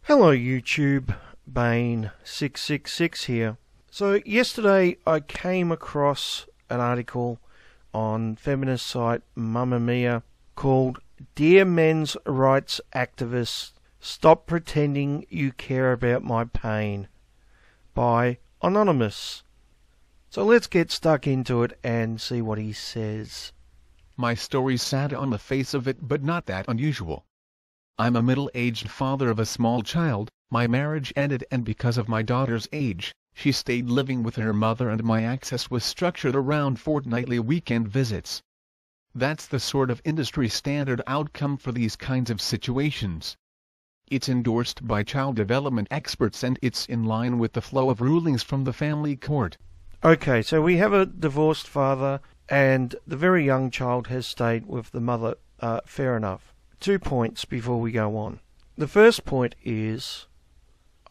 Hello YouTube, Bane666 here. So yesterday I came across an article on feminist site Mamma Mia called "Dear Men's Rights Activists, Stop Pretending You Care About My Pain" by Anonymous. So let's get stuck into it and see what he says. My story's sad on the face of it, but not that unusual. I'm a middle-aged father of a small child. My marriage ended, and because of my daughter's age, she stayed living with her mother, and my access was structured around fortnightly weekend visits. That's the sort of industry standard outcome for these kinds of situations. It's endorsed by child development experts, and it's in line with the flow of rulings from the family court. Okay, so we have a divorced father and the very young child has stayed with the mother. Fair enough. 2 points before we go on. The first point is,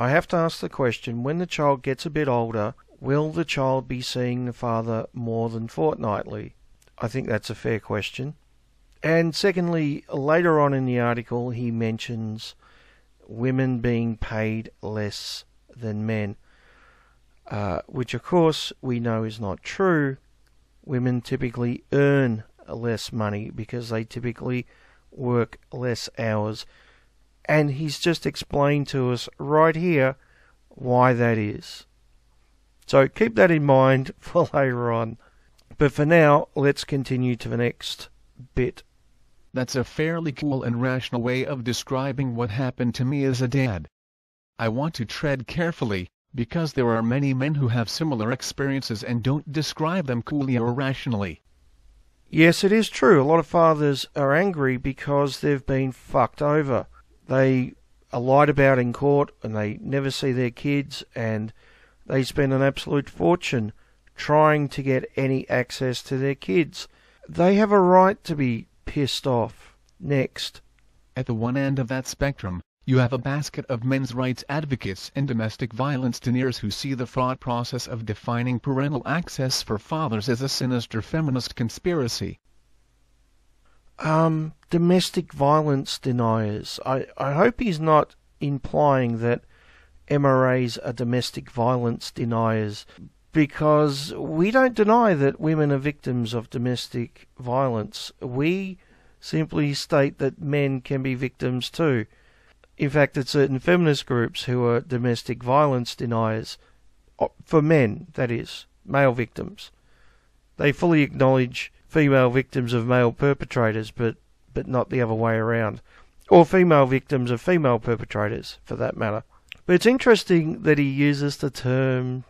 I have to ask the question, when the child gets a bit older, will the child be seeing the father more than fortnightly? I think that's a fair question. And secondly, later on in the article, he mentions women being paid less than men, which of course we know is not true. Women typically earn less money because they typically work less hours, and he's just explained to us right here why that is. So keep that in mind for later on. But for now, let's continue to the next bit. That's a fairly cool and rational way of describing what happened to me as a dad. I want to tread carefully, because there are many men who have similar experiences and don't describe them coolly or rationally. Yes, it is true. A lot of fathers are angry because they've been fucked over. They are lied about in court and they never see their kids, and they spend an absolute fortune trying to get any access to their kids. They have a right to be pissed off. Next. At the one end of that spectrum, you have a basket of men's rights advocates and domestic violence deniers who see the thought process of defining parental access for fathers as a sinister feminist conspiracy. Domestic violence deniers. I hope he's not implying that MRAs are domestic violence deniers, because we don't deny that women are victims of domestic violence. We simply state that men can be victims too. In fact, it's certain feminist groups who are domestic violence deniers. For men, that is, male victims. They fully acknowledge female victims of male perpetrators, but not the other way around. Or female victims of female perpetrators, for that matter. But it's interesting that he uses the term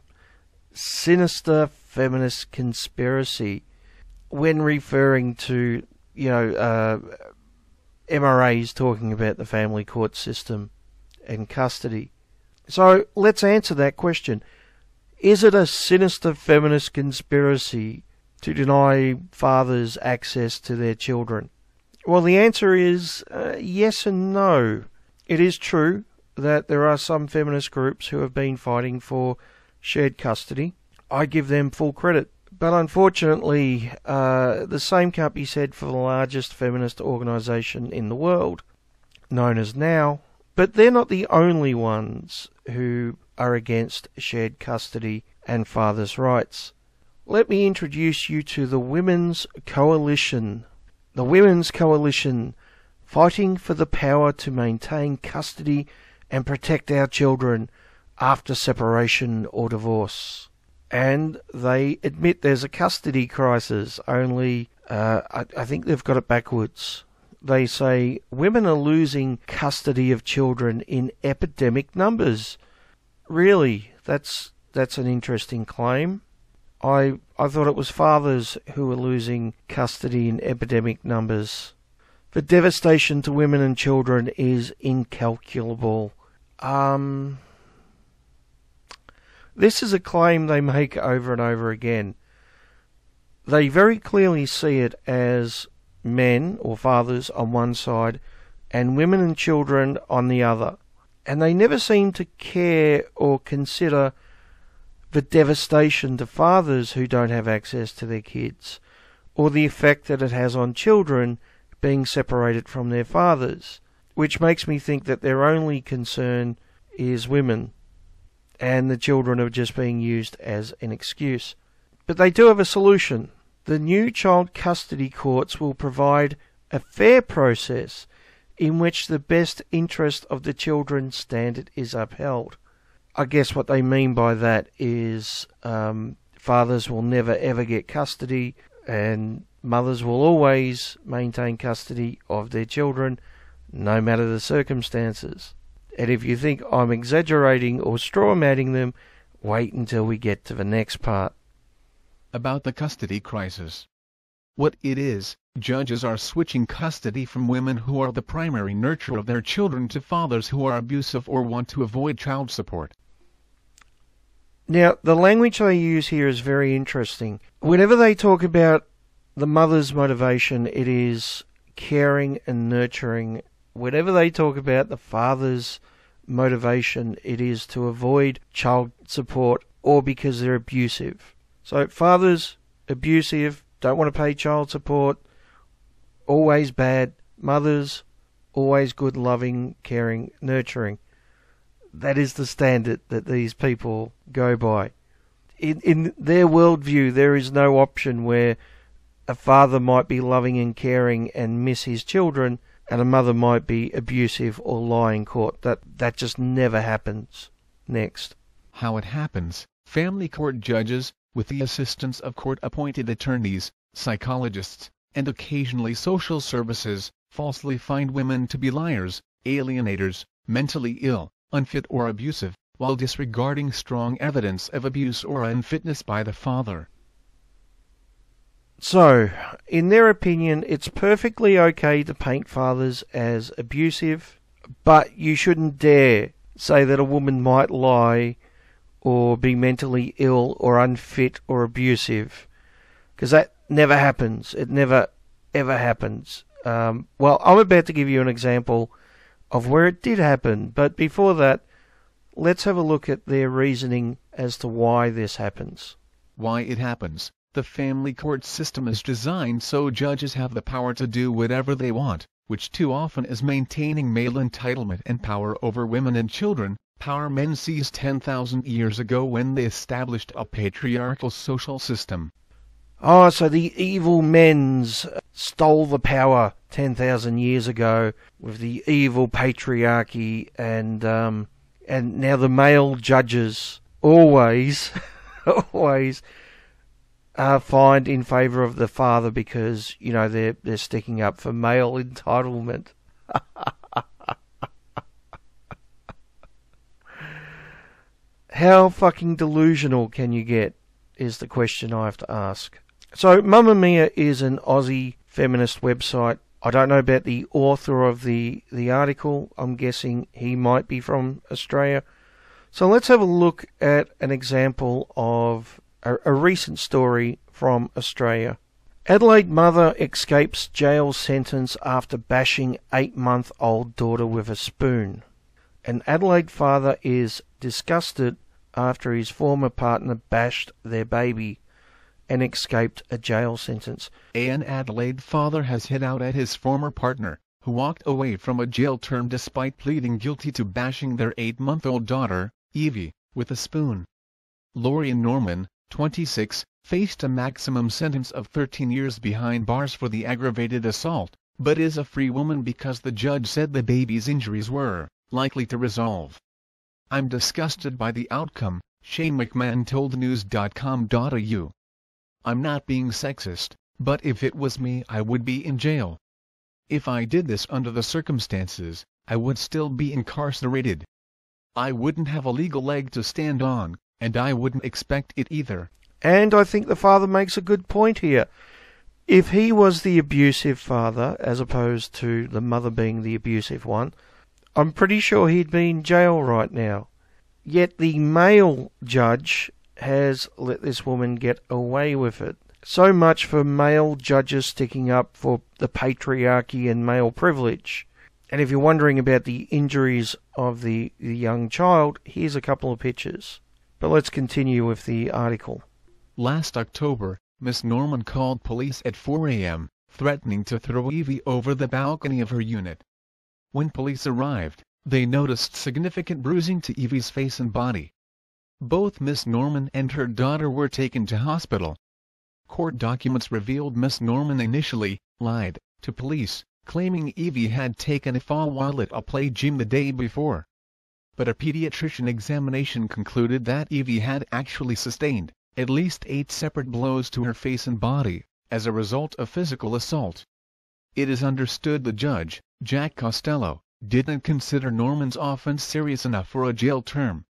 sinister feminist conspiracy when referring to, MRAs talking about the family court system and custody. So let's answer that question. Is it a sinister feminist conspiracy to deny fathers access to their children? Well, the answer is yes and no. It is true that there are some feminist groups who have been fighting for shared custody. I give them full credit. But unfortunately, the same can't be said for the largest feminist organisation in the world, known as Now. But they're not the only ones who are against shared custody and fathers' rights. Let me introduce you to the Women's Coalition. The Women's Coalition, fighting for the power to maintain custody and protect our children after separation or divorce. And they admit there's a custody crisis, only I think they've got it backwards. They say women are losing custody of children in epidemic numbers. Really, that's an interesting claim. I thought it was fathers who were losing custody in epidemic numbers. The devastation to women and children is incalculable. This is a claim they make over and over again. They very clearly see it as men or fathers on one side and women and children on the other. And they never seem to care or consider the devastation to fathers who don't have access to their kids, or the effect that it has on children being separated from their fathers. which makes me think that their only concern is women, and the children are just being used as an excuse. But they do have a solution. The new child custody courts will provide a fair process in which the best interest of the children standard is upheld. I guess what they mean by that is fathers will never ever get custody, and mothers will always maintain custody of their children, no matter the circumstances. And if you think I'm exaggerating or straw-matting them, wait until we get to the next part. About the custody crisis. What it is, judges are switching custody from women who are the primary nurturer of their children to fathers who are abusive or want to avoid child support. Now, the language they use here is very interesting. Whenever they talk about the mother's motivation, it is caring and nurturing. Whenever they talk about the father's motivation, it is to avoid child support or because they're abusive. So fathers, abusive, don't want to pay child support, always bad. Mothers, always good, loving, caring, nurturing. That is the standard that these people go by. In their worldview, there is no option where a father might be loving and caring and miss his children, and a mother might be abusive or lie in court. That just never happens. Next. How it happens, family court judges, with the assistance of court-appointed attorneys, psychologists, and occasionally social services, falsely find women to be liars, alienators, mentally ill, unfit or abusive, while disregarding strong evidence of abuse or unfitness by the father. So, in their opinion, it's perfectly okay to paint fathers as abusive, but you shouldn't dare say that a woman might lie or be mentally ill or unfit or abusive, because that never happens. It never, ever happens. Well, I'm about to give you an example of where it did happen, but before that, let's have a look at their reasoning as to why this happens. Why it happens. The family court system is designed so judges have the power to do whatever they want, which too often is maintaining male entitlement and power over women and children, power men seized 10,000 years ago when they established a patriarchal social system. Oh, so the evil men's stole the power 10,000 years ago with the evil patriarchy, and now the male judges always find in favour of the father because, you know, they're sticking up for male entitlement. How fucking delusional can you get, is the question I have to ask. So, Mamma Mia is an Aussie feminist website. I don't know about the author of the article. I'm guessing he might be from Australia. So let's have a look at an example of a recent story from Australia. Adelaide mother escapes jail sentence after bashing 8-month-old daughter with a spoon. An Adelaide father is disgusted after his former partner bashed their baby and escaped a jail sentence. An Adelaide father has hit out at his former partner, who walked away from a jail term despite pleading guilty to bashing their 8-month-old daughter, Evie, with a spoon. Lorien Norman, 26, faced a maximum sentence of 13 years behind bars for the aggravated assault, but is a free woman because the judge said the baby's injuries were likely to resolve. "I'm disgusted by the outcome," Shane McMahon told news.com.au. "I'm not being sexist, but if it was me I would be in jail. If I did this under the circumstances, I would still be incarcerated. I wouldn't have a legal leg to stand on, and I wouldn't expect it either." And I think the father makes a good point here. If he was the abusive father, as opposed to the mother being the abusive one, I'm pretty sure he'd be in jail right now. Yet the male judge has let this woman get away with it. So much for male judges sticking up for the patriarchy and male privilege. And if you're wondering about the injuries of the young child, here's a couple of pictures. But let's continue with the article. Last October, Miss Norman called police at 4 a.m., threatening to throw Evie over the balcony of her unit. When police arrived, they noticed significant bruising to Evie's face and body. Both Miss Norman and her daughter were taken to hospital. Court documents revealed Miss Norman initially lied to police, claiming Evie had taken a fall while at a play gym the day before. But a pediatrician examination concluded that Evie had actually sustained at least 8 separate blows to her face and body as a result of physical assault. It is understood the judge, Jack Costello, didn't consider Norman's offense serious enough for a jail term.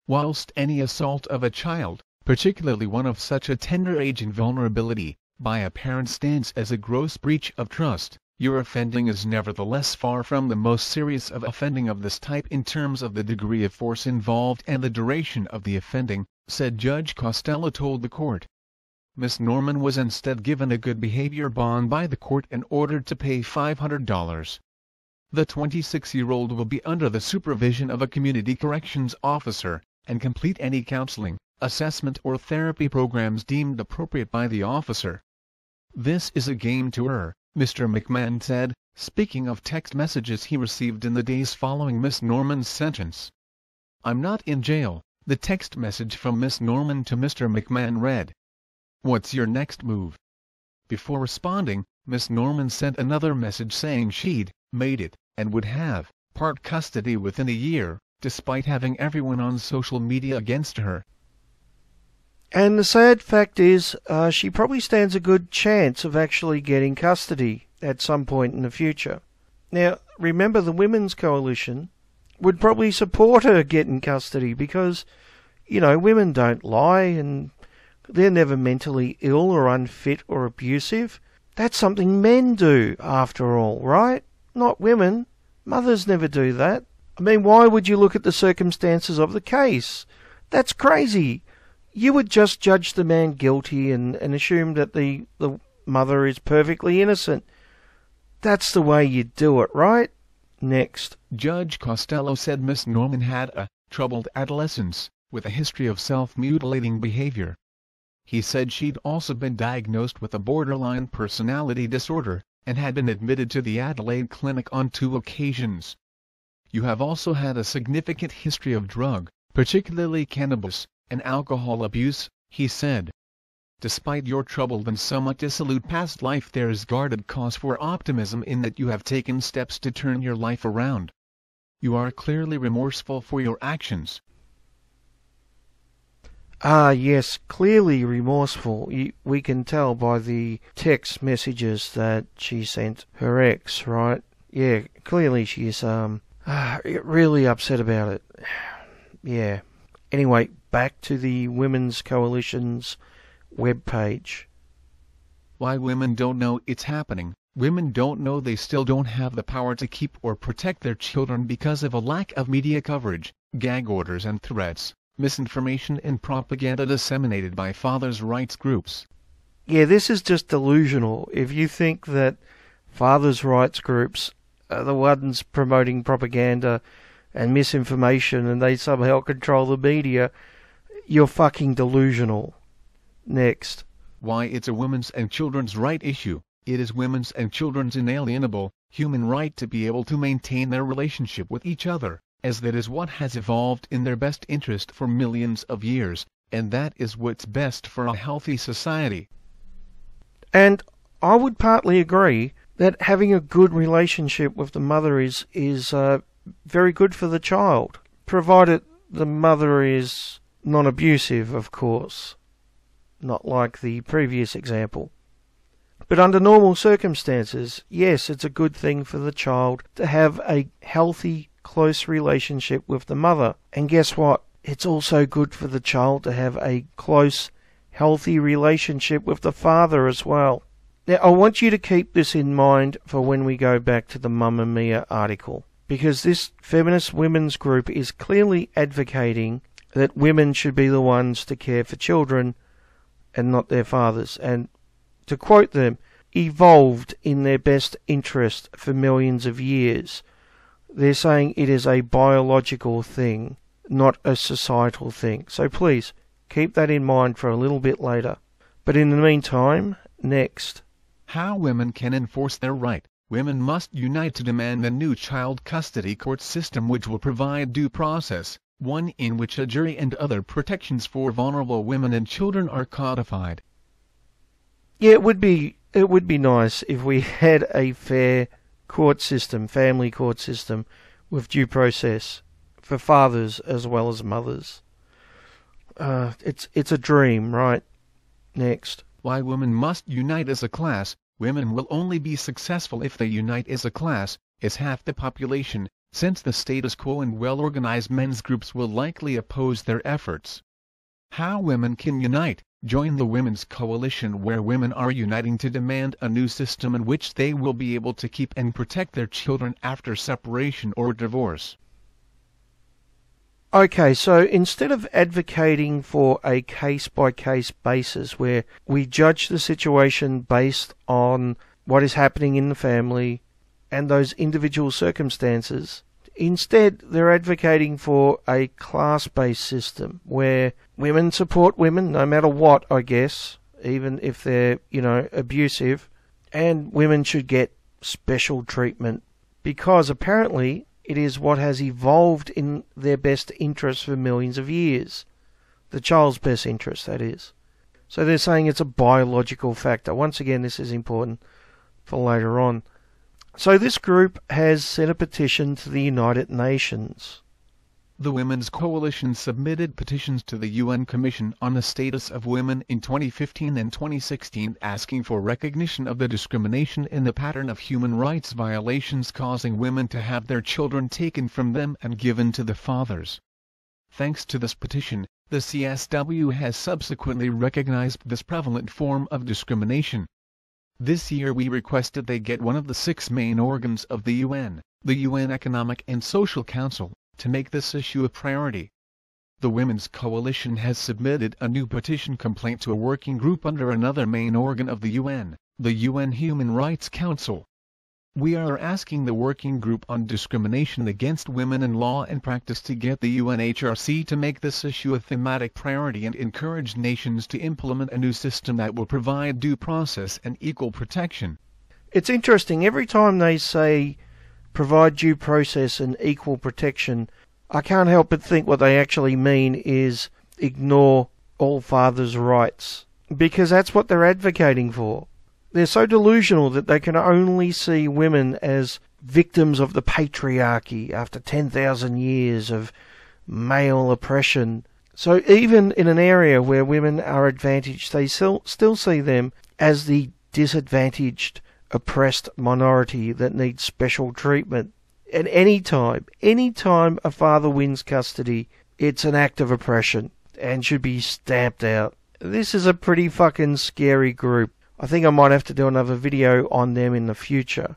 Whilst any assault of a child, particularly one of such a tender age and vulnerability, by a parent stands as a gross breach of trust, your offending is nevertheless far from the most serious of offending of this type in terms of the degree of force involved and the duration of the offending, said Judge Costello told the court. Miss Norman was instead given a good behavior bond by the court and ordered to pay $500. The 26-year-old will be under the supervision of a community corrections officer, and complete any counseling, assessment or therapy programs deemed appropriate by the officer. This is a game to her, Mr. McMahon said, speaking of text messages he received in the days following Miss Norman's sentence. "I'm not in jail," the text message from Miss Norman to Mr. McMahon read. "What's your next move?" Before responding, Miss Norman sent another message saying she'd made it, and would have part custody within a year, despite having everyone on social media against her. And the sad fact is, she probably stands a good chance of actually getting custody at some point in the future. Now, remember, the Women's Coalition would probably support her getting custody because, women don't lie and they're never mentally ill or unfit or abusive. That's something men do, after all, right? Not women. Mothers never do that. I mean, why would you look at the circumstances of the case? That's crazy. You would just judge the man guilty and assume that the mother is perfectly innocent. That's the way you do it, right? Next. Judge Costello said Miss Norman had a troubled adolescence, with a history of self-mutilating behavior. He said she'd also been diagnosed with a borderline personality disorder, and had been admitted to the Adelaide clinic on 2 occasions. "You have also had a significant history of drug, particularly cannabis, and alcohol abuse," he said. "Despite your troubled and somewhat dissolute past life, there is guarded cause for optimism in that you have taken steps to turn your life around. You are clearly remorseful for your actions." Ah, yes, clearly remorseful. We can tell by the text messages that she sent her ex, right? Yeah, clearly she's really upset about it. Yeah. Anyway, back to the Women's Coalition's webpage. Why women don't know it's happening. Women don't know they still don't have the power to keep or protect their children because of a lack of media coverage, gag orders and threats, misinformation and propaganda disseminated by fathers' rights groups. Yeah, this is just delusional. If you think that fathers' rights groups are the ones promoting propaganda and misinformation and they somehow control the media, you're fucking delusional. Next. Why it's a women's and children's right issue. It is women's and children's inalienable, human right to be able to maintain their relationship with each other, as that is what has evolved in their best interest for millions of years, and that is what's best for a healthy society. And I would partly agree that having a good relationship with the mother is very good for the child, provided the mother is non-abusive, of course, not like the previous example. But under normal circumstances, yes, it's a good thing for the child to have a healthy, close relationship with the mother. And guess what? It's also good for the child to have a close, healthy relationship with the father as well. Now, I want you to keep this in mind for when we go back to the Mamma Mia article, because this feminist women's group is clearly advocating that women should be the ones to care for children and not their fathers, and to quote them, evolved in their best interest for millions of years. They're saying it is a biological thing, not a societal thing. So please, keep that in mind for a little bit later. But in the meantime, next. How women can enforce their right, women must unite to demand a new child custody court system which will provide due process, one in which a jury and other protections for vulnerable women and children are codified. Yeah, it would be nice if we had a fair court system, family court system, with due process for fathers as well as mothers. It's a dream, right? Next. Why women must unite as a class. Women will only be successful if they unite as a class, as half the population, since the status quo and well-organized men's groups will likely oppose their efforts. How women can unite? Join the Women's Coalition, where women are uniting to demand a new system in which they will be able to keep and protect their children after separation or divorce. Okay, so instead of advocating for a case-by-case basis where we judge the situation based on what is happening in the family and those individual circumstances, instead they're advocating for a class-based system where women support women no matter what, I guess, even if they're, abusive, and women should get special treatment because apparently it is what has evolved in their best interest for millions of years. The child's best interest, that is. So they're saying it's a biological factor. Once again, this is important for later on. So this group has sent a petition to the United Nations. The Women's Coalition submitted petitions to the UN Commission on the Status of Women in 2015 and 2016 asking for recognition of the discrimination in the pattern of human rights violations causing women to have their children taken from them and given to the fathers. Thanks to this petition, the CSW has subsequently recognized this prevalent form of discrimination. This year we requested they get one of the 6 main organs of the UN Economic and Social Council, to make this issue a priority. The Women's Coalition has submitted a new petition complaint to a working group under another main organ of the UN Human Rights Council. We are asking the Working Group on Discrimination Against Women in Law and Practice to get the UNHRC to make this issue a thematic priority and encourage nations to implement a new system that will provide due process and equal protection. It's interesting, every time they say provide due process and equal protection, I can't help but think what they actually mean is ignore all fathers' rights, because that's what they're advocating for. They're so delusional that they can only see women as victims of the patriarchy after 10,000 years of male oppression. So even in an area where women are advantaged, they still see them as the disadvantaged, oppressed minority that needs special treatment. And any time a father wins custody, it's an act of oppression and should be stamped out. This is a pretty fucking scary group. I think I might have to do another video on them in the future.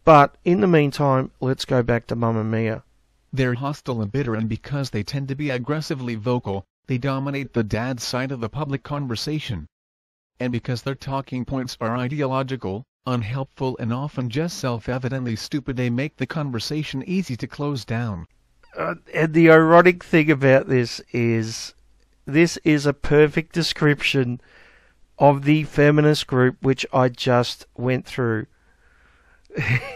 But in the meantime, let's go back to Mamma Mia. They're hostile and bitter, and because they tend to be aggressively vocal, they dominate the dad side of the public conversation. And because their talking points are ideological, unhelpful and often just self-evidently stupid, they make the conversation easy to close down. And the ironic thing about this is a perfect description of the feminist group which I just went through.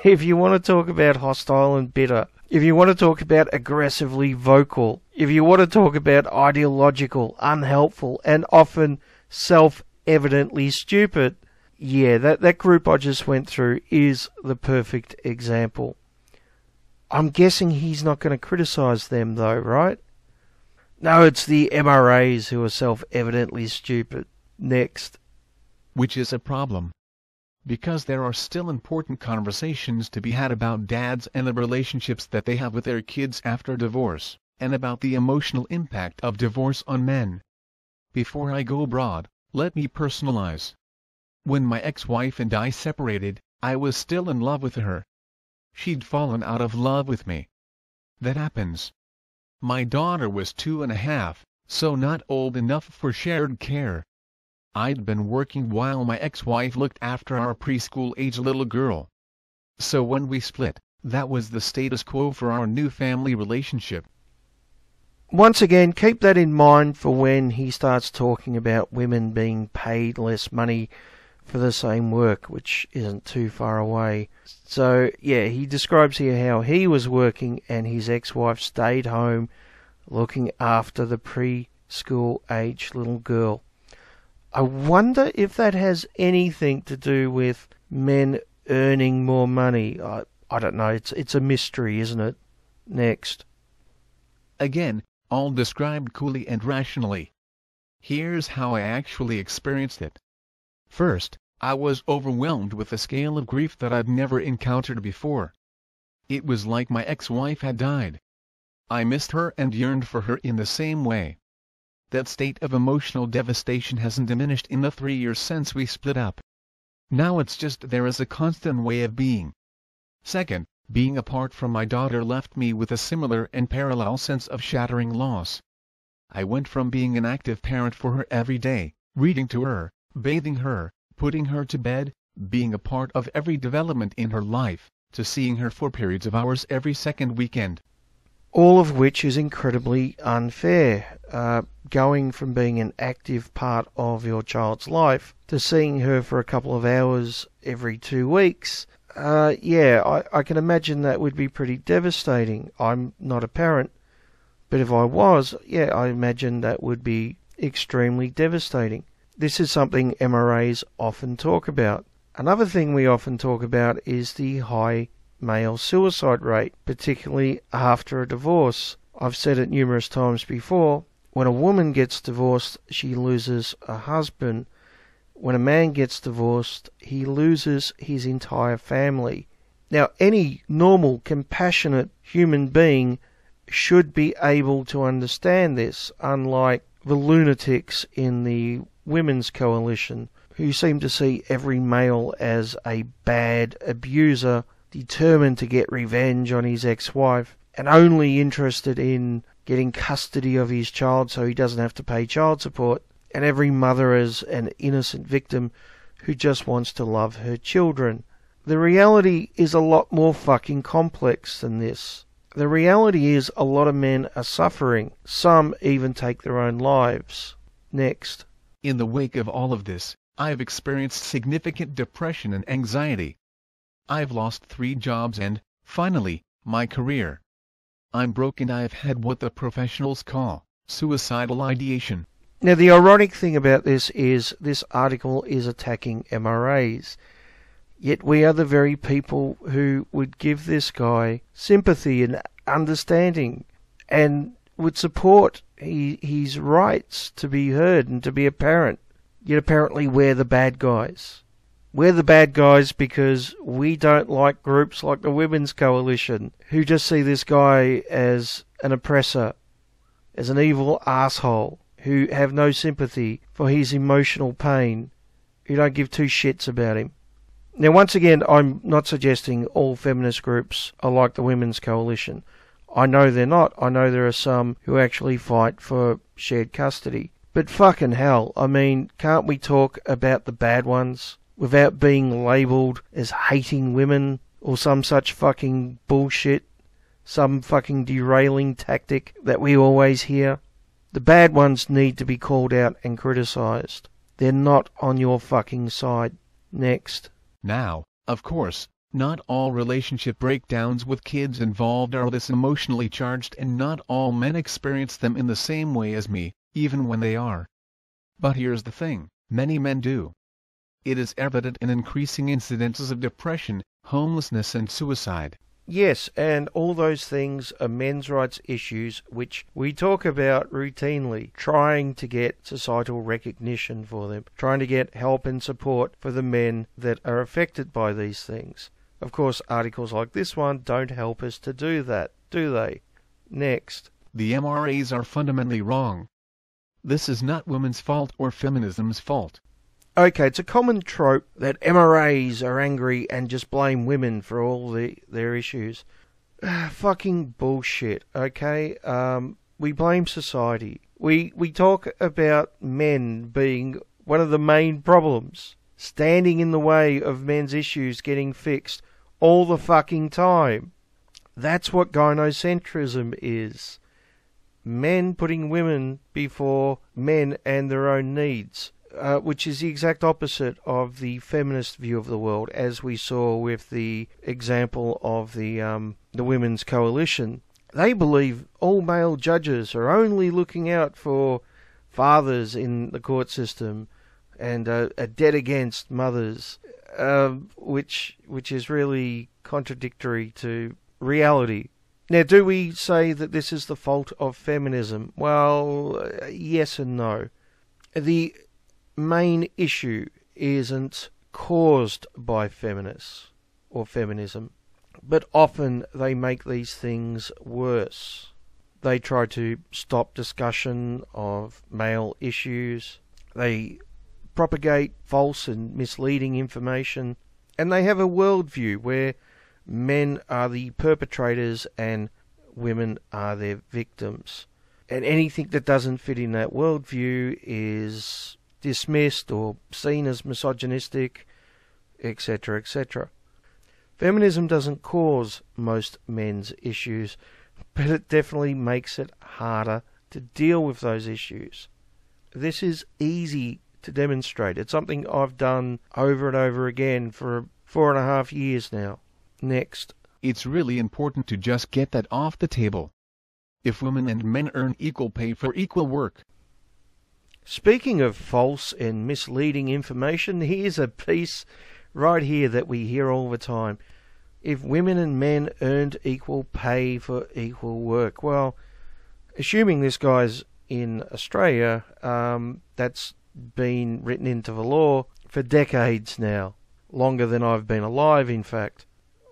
If you want to talk about hostile and bitter, if you want to talk about aggressively vocal, if you want to talk about ideological, unhelpful, and often self-evidently stupid, yeah, that group I just went through is the perfect example. I'm guessing he's not going to criticize them though, right? No, it's the MRAs who are self-evidently stupid. Next. Which is a problem. Because there are still important conversations to be had about dads and the relationships that they have with their kids after divorce, and about the emotional impact of divorce on men. Before I go broad, let me personalize. When my ex-wife and I separated, I was still in love with her. She'd fallen out of love with me. That happens. My daughter was 2.5, so not old enough for shared care. I'd been working while my ex-wife looked after our preschool-age little girl. So when we split, that was the status quo for our new family relationship. Once again, keep that in mind for when he starts talking about women being paid less money for the same work, which isn't too far away. So, yeah, he describes here how he was working and his ex-wife stayed home looking after the preschool age little girl. I wonder if that has anything to do with men earning more money. I don't know. It's a mystery, isn't it? Next. Again, all described coolly and rationally. Here's how I actually experienced it. First, I was overwhelmed with a scale of grief that I'd never encountered before. It was like my ex-wife had died. I missed her and yearned for her in the same way. That state of emotional devastation hasn't diminished in the 3 years since we split up. Now it's just there as a constant way of being. Second, being apart from my daughter left me with a similar and parallel sense of shattering loss. I went from being an active parent for her every day, reading to her, bathing her, putting her to bed, being a part of every development in her life, to seeing her for periods of hours every second weekend. All of which is incredibly unfair. Going from being an active part of your child's life to seeing her for a couple of hours every 2 weeks. I can imagine that would be pretty devastating. I'm not a parent, but if I was, I imagine that would be extremely devastating. This is something MRAs often talk about. Another thing we often talk about is the high male suicide rate, particularly after a divorce. I've said it numerous times before. When a woman gets divorced, she loses a husband. When a man gets divorced, he loses his entire family. Now, any normal, compassionate human being should be able to understand this, unlike the lunatics in the Women's Coalition, who seem to see every male as a bad abuser, determined to get revenge on his ex-wife, and only interested in getting custody of his child so he doesn't have to pay child support, and every mother as an innocent victim who just wants to love her children. The reality is a lot more fucking complex than this. The reality is a lot of men are suffering. Some even take their own lives. Next. In the wake of all of this, I've experienced significant depression and anxiety. I've lost 3 jobs and, finally, my career. I'm broke and I've had what the professionals call suicidal ideation. Now, the ironic thing about this is this article is attacking MRAs. Yet we are the very people who would give this guy sympathy and understanding and would support his rights to be heard and to be a parent. Yet apparently we're the bad guys. We're the bad guys because we don't like groups like the Women's Coalition, who just see this guy as an oppressor, as an evil asshole, who have no sympathy for his emotional pain, who don't give 2 shits about him. Now, once again, I'm not suggesting all feminist groups are like the Women's Coalition. I know they're not. I know there are some who actually fight for shared custody. But fucking hell, I mean, can't we talk about the bad ones without being labelled as hating women or some such fucking bullshit, some fucking derailing tactic that we always hear? The bad ones need to be called out and criticised. They're not on your fucking side. Next. Now, of course, not all relationship breakdowns with kids involved are this emotionally charged, and not all men experience them in the same way as me, even when they are. But here's the thing, many men do. It is evident in increasing incidences of depression, homelessness and suicide. Yes, and all those things are men's rights issues which we talk about routinely, trying to get societal recognition for them, trying to get help and support for the men that are affected by these things. Of course, articles like this one don't help us to do that, do they? Next. The MRAs are fundamentally wrong. This is not women's fault or feminism's fault. Okay, it's a common trope that MRAs are angry and just blame women for all their issues. Fucking bullshit, okay? We blame society. We talk about men being one of the main problems, standing in the way of men's issues getting fixed all the fucking time. That's what gynocentrism is. Men putting women before men and their own needs. which is the exact opposite of the feminist view of the world, as we saw with the example of the Women's Coalition. They believe all male judges are only looking out for fathers in the court system and are dead against mothers, which is really contradictory to reality. Now, do we say that this is the fault of feminism? Well, yes and no. The main issue isn't caused by feminists or feminism, but often they make these things worse. They try to stop discussion of male issues. They propagate false and misleading information. And they have a worldview where men are the perpetrators and women are their victims. And anything that doesn't fit in that worldview is dismissed or seen as misogynistic, etc., etc. Feminism doesn't cause most men's issues, but it definitely makes it harder to deal with those issues. This is easy to demonstrate. It's something I've done over and over again for 4.5 years now. Next. It's really important to just get that off the table. If women and men earn equal pay for equal work. Speaking of false and misleading information, here's a piece right here that we hear all the time. If women and men earned equal pay for equal work. Well, assuming this guy's in Australia, that's been written into the law for decades now. Longer than I've been alive, in fact.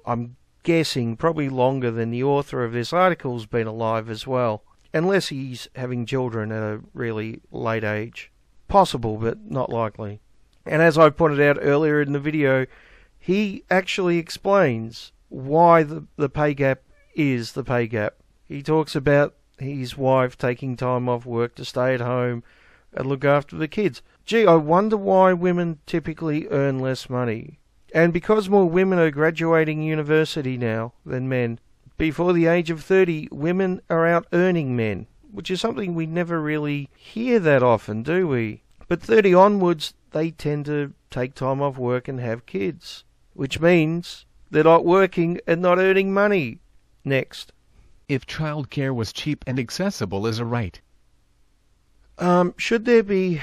I'm guessing probably longer than the author of this article's been alive as well. Unless he's having children at a really late age. Possible, but not likely. And as I pointed out earlier in the video, he actually explains why the pay gap is the pay gap. He talks about his wife taking time off work to stay at home and look after the kids. Gee, I wonder why women typically earn less money. And because more women are graduating university now than men, before the age of 30, women are out earning men, which is something we never really hear that often, do we? But 30 onwards, they tend to take time off work and have kids, which means they're not working and not earning money. Next. If childcare was cheap and accessible as a right. Should there be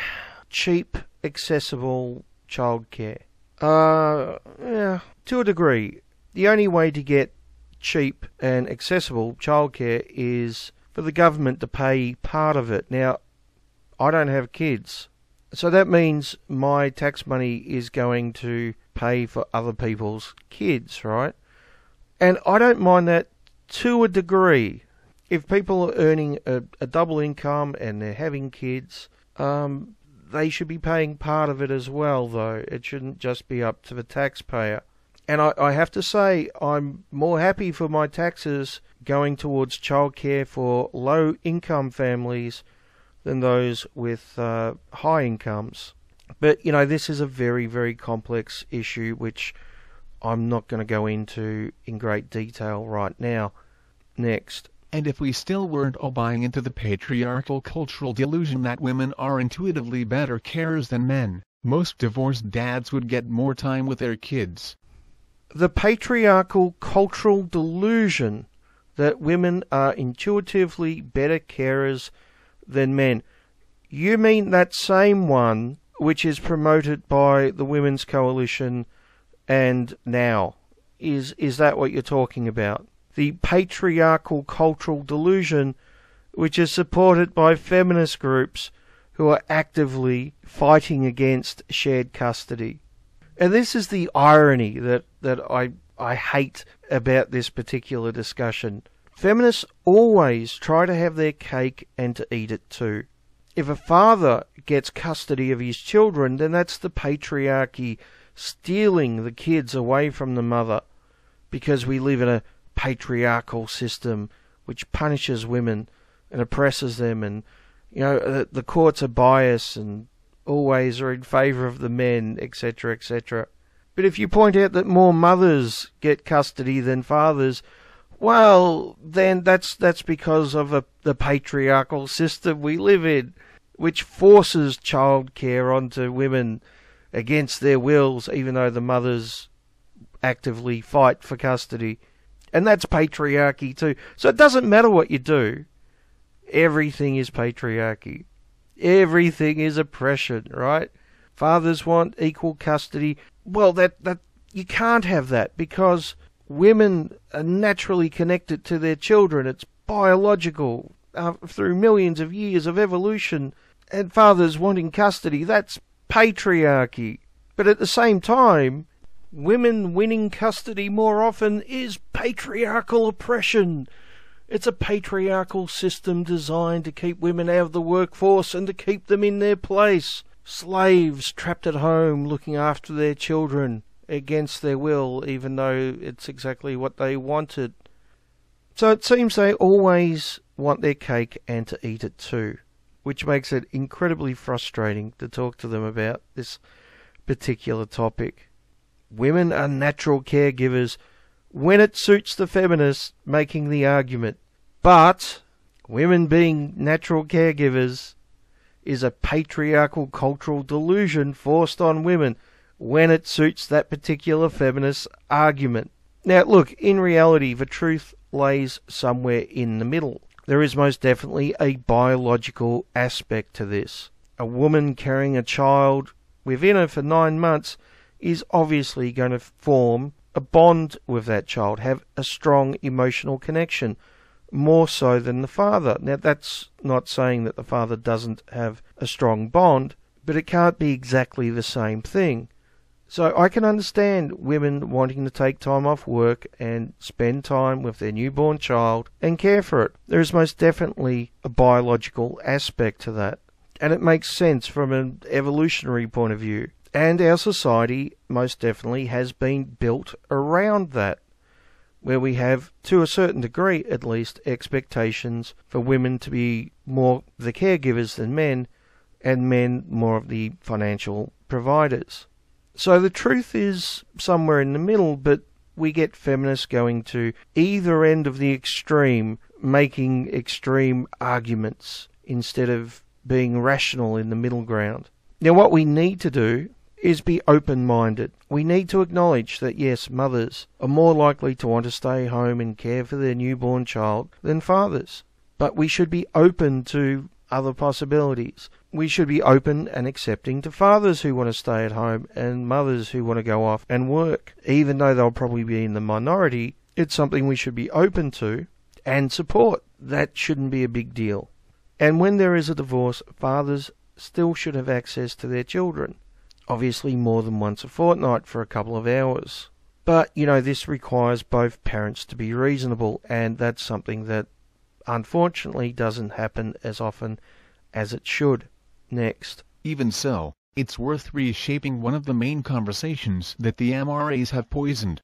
cheap, accessible childcare? Yeah, to a degree. The only way to get cheap and accessible childcare is for the government to pay part of it. Now, I don't have kids, so that means my tax money is going to pay for other people's kids, right? And I don't mind that to a degree. If people are earning a double income and they're having kids, they should be paying part of it as well, though. It shouldn't just be up to the taxpayer. And I have to say, I'm more happy for my taxes going towards childcare for low-income families than those with high incomes. But, you know, this is a very, very complex issue, which I'm not going to go into in great detail right now. Next. And if we still weren't all buying into the patriarchal cultural delusion that women are intuitively better carers than men, most divorced dads would get more time with their kids. The patriarchal cultural delusion that women are intuitively better carers than men. You mean that same one which is promoted by the Women's Coalition and now? Is that what you're talking about? The patriarchal cultural delusion which is supported by feminist groups who are actively fighting against shared custody. And this is the irony that I hate about this particular discussion. Feminists always try to have their cake and to eat it too. If a father gets custody of his children, then that's the patriarchy stealing the kids away from the mother, because we live in a patriarchal system which punishes women and oppresses them, and you know the courts are biased and always are in favour of the men, etc., etc. But if you point out that more mothers get custody than fathers, well, then that's because of the patriarchal system we live in. which forces childcare onto women against their wills, even though the mothers actively fight for custody. And that's patriarchy too. So it doesn't matter what you do. Everything is patriarchy. Everything is oppression, right? Fathers want equal custody. Well, that you can't have that, because women are naturally connected to their children. It's biological through millions of years of evolution. And fathers wanting custody, that's patriarchy. But at the same time, women winning custody more often is patriarchal oppression. It's a patriarchal system designed to keep women out of the workforce and to keep them in their place. Slaves trapped at home looking after their children against their will, even though it's exactly what they wanted. So it seems they always want their cake and to eat it too, which makes it incredibly frustrating to talk to them about this particular topic. Women are natural caregivers when it suits the feminists making the argument. But women being natural caregivers is a patriarchal cultural delusion forced on women when it suits that particular feminist argument. Now, look, in reality, the truth lays somewhere in the middle. There is most definitely a biological aspect to this. A woman carrying a child within her for 9 months is obviously going to form a bond with that child, have a strong emotional connection, more so than the father. Now, that's not saying that the father doesn't have a strong bond, but it can't be exactly the same thing. So I can understand women wanting to take time off work and spend time with their newborn child and care for it. There is most definitely a biological aspect to that, and it makes sense from an evolutionary point of view. And our society most definitely has been built around that, where we have, to a certain degree at least, expectations for women to be more the caregivers than men, and men more of the financial providers. So the truth is somewhere in the middle, but we get feminists going to either end of the extreme, making extreme arguments instead of being rational in the middle ground. Now, what we need to do is be open-minded. We need to acknowledge that, yes, mothers are more likely to want to stay home and care for their newborn child than fathers. But we should be open to other possibilities. We should be open and accepting to fathers who want to stay at home and mothers who want to go off and work. Even though they'll probably be in the minority, it's something we should be open to and support. That shouldn't be a big deal. And when there is a divorce, fathers still should have access to their children. Obviously more than once a fortnight for a couple of hours. But, this requires both parents to be reasonable, and that's something that unfortunately doesn't happen as often as it should. Next. Even so, it's worth reshaping one of the main conversations that the MRAs have poisoned.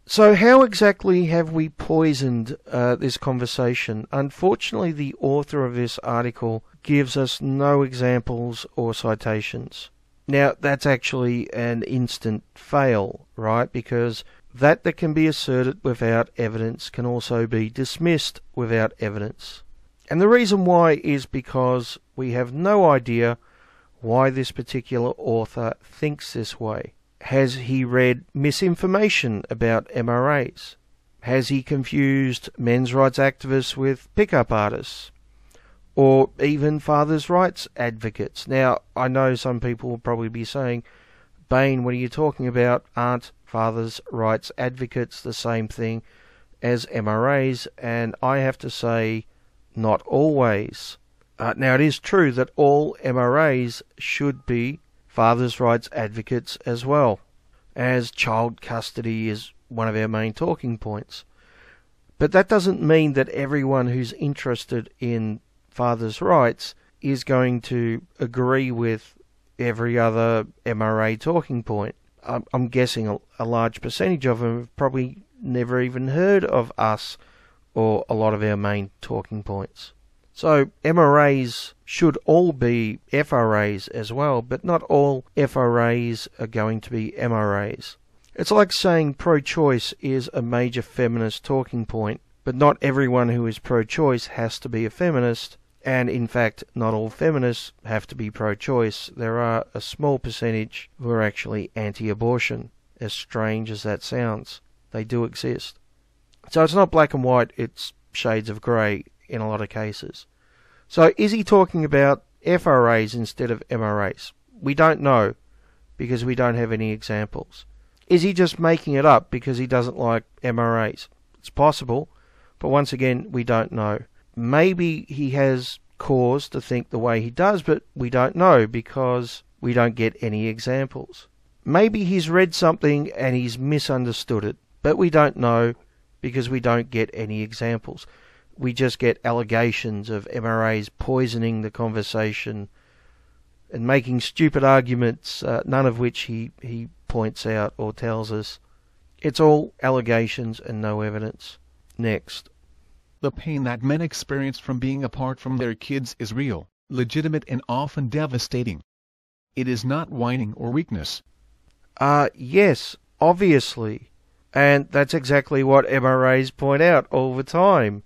So how exactly have we poisoned this conversation? Unfortunately, the author of this article gives us no examples or citations. Now, that's actually an instant fail, right? Because that can be asserted without evidence can also be dismissed without evidence. And the reason why is because we have no idea why this particular author thinks this way. Has he read misinformation about MRAs? Has he confused men's rights activists with pickup artists? Or even fathers' rights advocates? Now, I know some people will probably be saying, Bain, what are you talking about? Aren't fathers' rights advocates the same thing as MRAs? And I have to say, not always. Now, it is true that all MRAs should be fathers' rights advocates as well, as child custody is one of our main talking points. But that doesn't mean that everyone who's interested in fathers' rights is going to agree with every other MRA talking point. I'm guessing a large percentage of them have probably never even heard of us or a lot of our main talking points. So MRAs should all be FRAs as well, but not all FRAs are going to be MRAs. It's like saying pro-choice is a major feminist talking point, but not everyone who is pro-choice has to be a feminist, And in fact, not all feminists have to be pro-choice. There are a small percentage who are actually anti-abortion, as strange as that sounds. They do exist. So it's not black and white, it's shades of grey in a lot of cases. So is he talking about FRAs instead of MRAs? We don't know, because we don't have any examples. Is he just making it up because he doesn't like MRAs? It's possible, but once again, we don't know. Maybe he has cause to think the way he does, but we don't know because we don't get any examples. Maybe he's read something and he's misunderstood it, but we don't know because we don't get any examples. We just get allegations of MRAs poisoning the conversation and making stupid arguments, none of which he points out or tells us. It's all allegations and no evidence. Next. The pain that men experience from being apart from their kids is real, legitimate and often devastating. It is not whining or weakness. Yes, obviously. And that's exactly what MRAs point out all the time.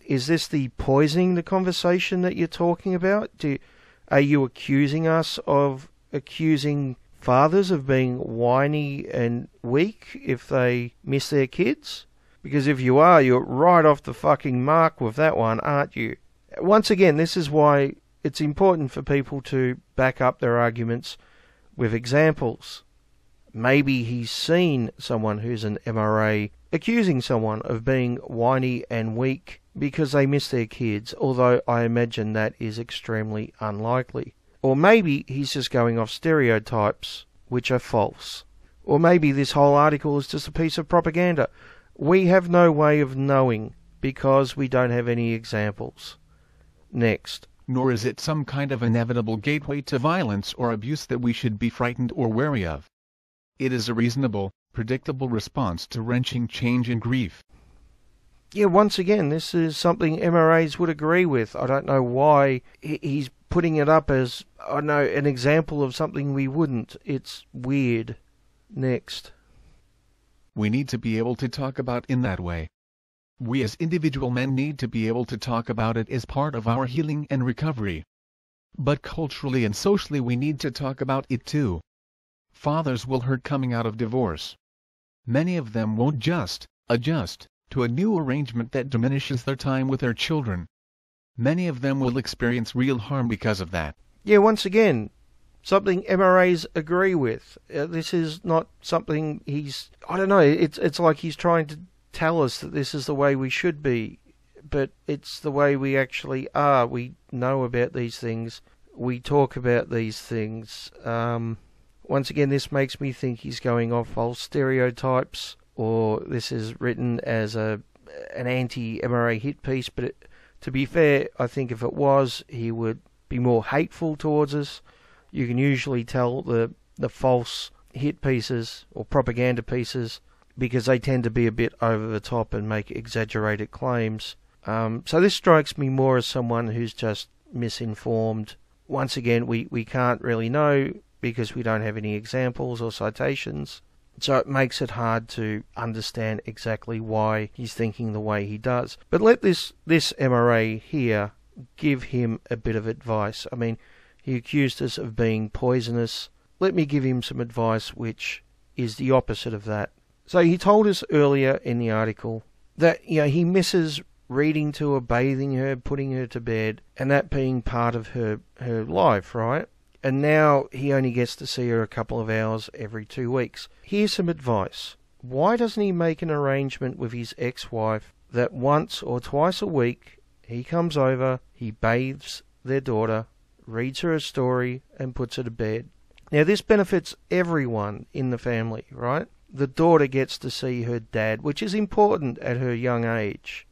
Is this the poisoning the conversation that you're talking about? Are you accusing us of accusing fathers of being whiny and weak if they miss their kids? Because if you are, you're right off the fucking mark with that one, aren't you? Once again, this is why it's important for people to back up their arguments with examples. Maybe he's seen someone who's an MRA accusing someone of being whiny and weak because they miss their kids, although I imagine that is extremely unlikely. Or maybe he's just going off stereotypes, which are false. Or maybe this whole article is just a piece of propaganda. We have no way of knowing because we don't have any examples. Next. Nor is it some kind of inevitable gateway to violence or abuse that we should be frightened or wary of. It is a reasonable, predictable response to wrenching change and grief. Yeah, once again, this is something MRAs would agree with. I don't know why he's putting it up as, I don't know, an example of something we wouldn't. It's weird. Next. We need to be able to talk about in that way. We as individual men need to be able to talk about it as part of our healing and recovery. But culturally and socially we need to talk about it too. Fathers will hurt coming out of divorce. Many of them won't just adjust to a new arrangement that diminishes their time with their children. Many of them will experience real harm because of that. Yeah, once again, something MRAs agree with. This is not something I don't know, it's like he's trying to tell us that this is the way we should be, but it's the way we actually are. We know about these things. We talk about these things. Once again, this makes me think he's going off false stereotypes, or this is written as an anti-MRA hit piece, but to be fair, I think if it was, he would be more hateful towards us. You can usually tell the false hit pieces or propaganda pieces because they tend to be a bit over the top and make exaggerated claims. So this strikes me more as someone who's just misinformed. Once again, we can't really know because we don't have any examples or citations. So it makes it hard to understand exactly why he's thinking the way he does. But let this MRA here give him a bit of advice. I mean, he accused us of being poisonous. Let me give him some advice which is the opposite of that. So he told us earlier in the article that he misses reading to her, bathing her, putting her to bed, and that being part of her life, right? And now he only gets to see her a couple of hours every 2 weeks. Here's some advice. Why doesn't he make an arrangement with his ex-wife that once or twice a week he comes over, he bathes their daughter, reads her a story, and puts her to bed? Now this benefits everyone in the family, right? The daughter gets to see her dad, which is important at her young age.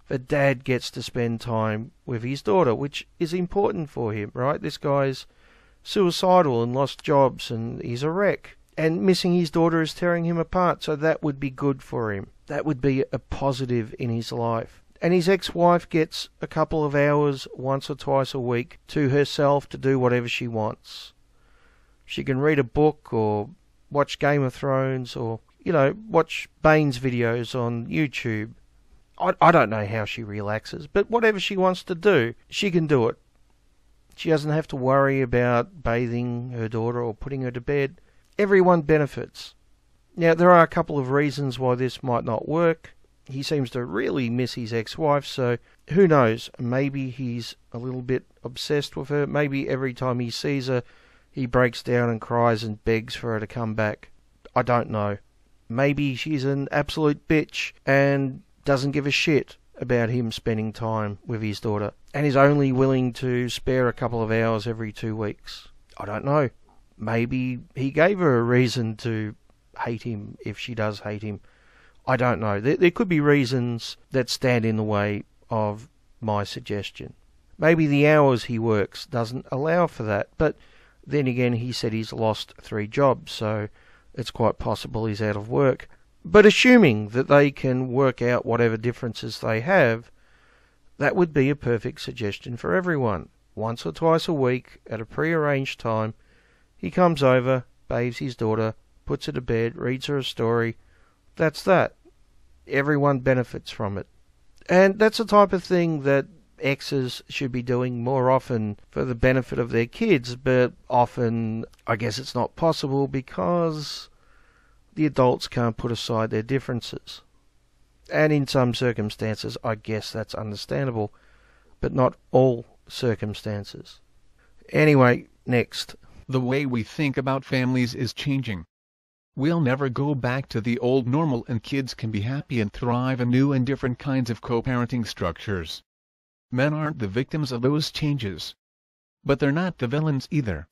The dad gets to spend time with his daughter, which is important for him, right? This guy's suicidal and lost jobs and he's a wreck. And missing his daughter is tearing him apart, so that would be good for him. That would be a positive in his life. And his ex-wife gets a couple of hours once or twice a week to herself to do whatever she wants. She can read a book or watch Game of Thrones or, watch Bane's videos on YouTube. I don't know how she relaxes, but whatever she wants to do, she can do it. She doesn't have to worry about bathing her daughter or putting her to bed. Everyone benefits. Now, there are a couple of reasons why this might not work. He seems to really miss his ex-wife, so who knows? Maybe he's a little bit obsessed with her. Maybe every time he sees her, he breaks down and cries and begs for her to come back. I don't know. Maybe she's an absolute bitch and doesn't give a shit about him spending time with his daughter and is only willing to spare a couple of hours every 2 weeks. I don't know. Maybe he gave her a reason to hate him if she does hate him. I don't know. There could be reasons that stand in the way of my suggestion. Maybe the hours he works doesn't allow for that, but then again he said he's lost 3 jobs, so it's quite possible he's out of work. But assuming that they can work out whatever differences they have, that would be a perfect suggestion for everyone. Once or twice a week, at a pre-arranged time, he comes over, bathes his daughter, puts her to bed, reads her a story. That's that. Everyone benefits from it. And that's the type of thing that exes should be doing more often for the benefit of their kids, but often I guess it's not possible because the adults can't put aside their differences. And in some circumstances, I guess that's understandable, but not all circumstances. Anyway, next. The way we think about families is changing. We'll never go back to the old normal, and kids can be happy and thrive in new and different kinds of co-parenting structures. Men aren't the victims of those changes. But they're not the villains either.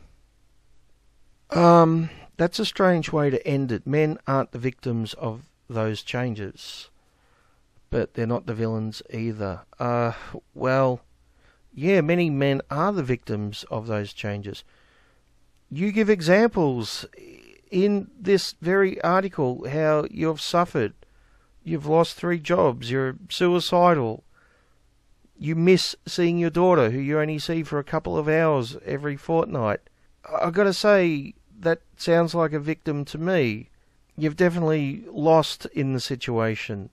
That's a strange way to end it. Men aren't the victims of those changes, but they're not the villains either. Well, yeah, many men are the victims of those changes. You give examples in this very article how you've suffered. You've lost 3 jobs. You're suicidal. You miss seeing your daughter, who you only see for a couple of hours every fortnight. I've got to say, that sounds like a victim to me. You've definitely lost in the situation.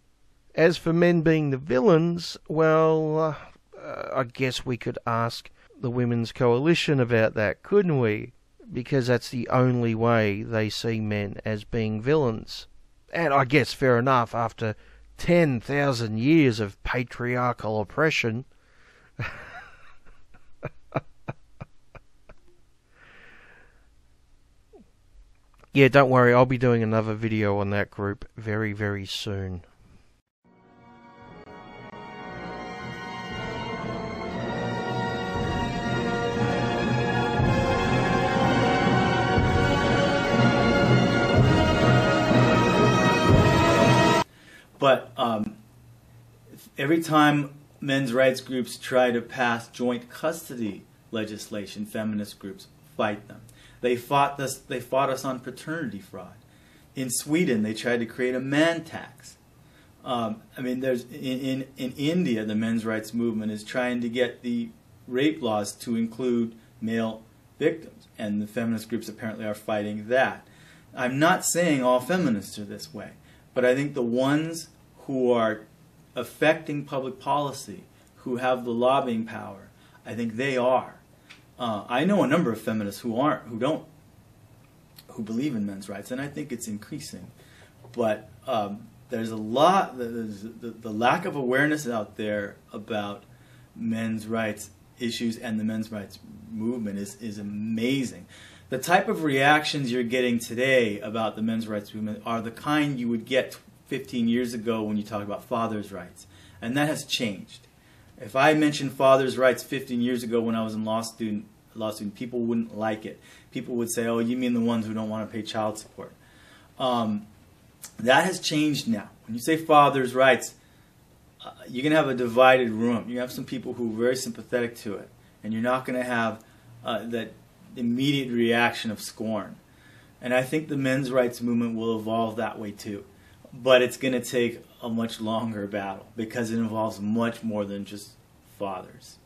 As for men being the villains, well, I guess we could ask the Women's Coalition about that, couldn't we? Because that's the only way they see men as being villains. And I guess fair enough, after 10,000 years of patriarchal oppression. Yeah, don't worry, I'll be doing another video on that group very, very soon. But every time men's rights groups try to pass joint custody legislation, feminist groups fight them. They fought us on paternity fraud. In Sweden, they tried to create a man tax. There's in India, the men's rights movement is trying to get the rape laws to include male victims, and the feminist groups apparently are fighting that. I'm not saying all feminists are this way, but I think the ones who are affecting public policy, who have the lobbying power, I think they are. I know a number of feminists who believe in men's rights, and I think it's increasing. But there's a lot, the lack of awareness out there about men's rights issues and the men's rights movement is amazing. The type of reactions you're getting today about the men's rights movement are the kind you would get 15 years ago when you talk about fathers' rights. And that has changed. If I mentioned fathers' rights 15 years ago when I was in law student, people wouldn't like it. People would say, oh, you mean the ones who don't want to pay child support. That has changed now. When you say fathers' rights, you're going to have a divided room. You're going to have some people who are very sympathetic to it. And you're not going to have that immediate reaction of scorn. And I think the men's rights movement will evolve that way too. But it's going to take a much longer battle because it involves much more than just fathers.